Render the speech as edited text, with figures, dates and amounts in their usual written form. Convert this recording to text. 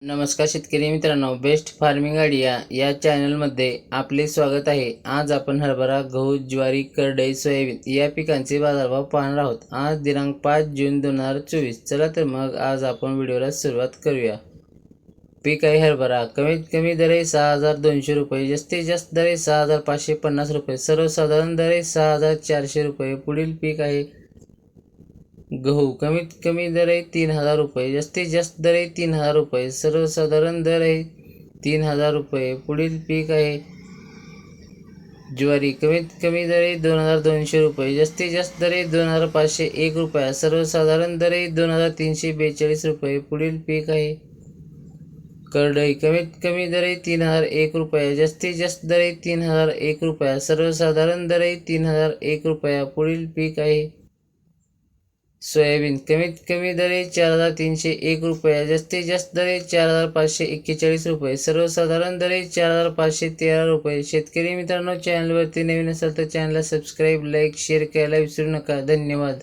नमस्कार शेतकरी मित्रांनो, बेस्ट फार्मिंग आयडिया या चॅनलमध्ये आपले स्वागत आहे. आज आपण हरभरा, गहू, ज्वारी, करडई, सोयाबीन या पिकांचे बाजारभाव पाहणार आहोत. आज दिनांक 5 जून 2024. चला तर मग आज आपण व्हिडिओला सुरुवात करूया. पीक आहे हरभरा. कमीत कमी दर आहे 6,200 रुपये, जास्तीत जास्त दर आहे 6,550 रुपये, सर्वसाधारण दर आहे 6,400 रुपये. पुढील पीक आहे गहू. कमीत कमी दर आहे 3,000 रुपये, जास्तीत जास्त दर आहे 3,000 रुपये, सर्वसाधारण दर आहे 3,000 रुपये. पुढील पीक आहे ज्वारी. कमीत कमी दर आहे 2,200 रुपये, जास्तीत जास्त दर आहे 2,501 रुपया, सर्वसाधारण दर आहे 2,342 रुपये. पुढील पीक आहे करडई. कमीत कमी दर आहे 3,001 रुपया, जास्तीत जास्त दर आहे 3,001 रुपया, सर्वसाधारण दर आहे 3,001 रुपया. पुढील पीक आहे सोयाबीन. कमीत कमी दर आहे 4,301 रुपये, जास्तीत जास्त दर आहे 4,541 रुपये, सर्वसाधारण दर आहे 4,513 रुपये. शेतकरी मित्रांनो, चॅनलवरती नवीन असाल तर चॅनलला सबस्क्राईब, लाईक, शेअर करायला विसरू नका. धन्यवाद.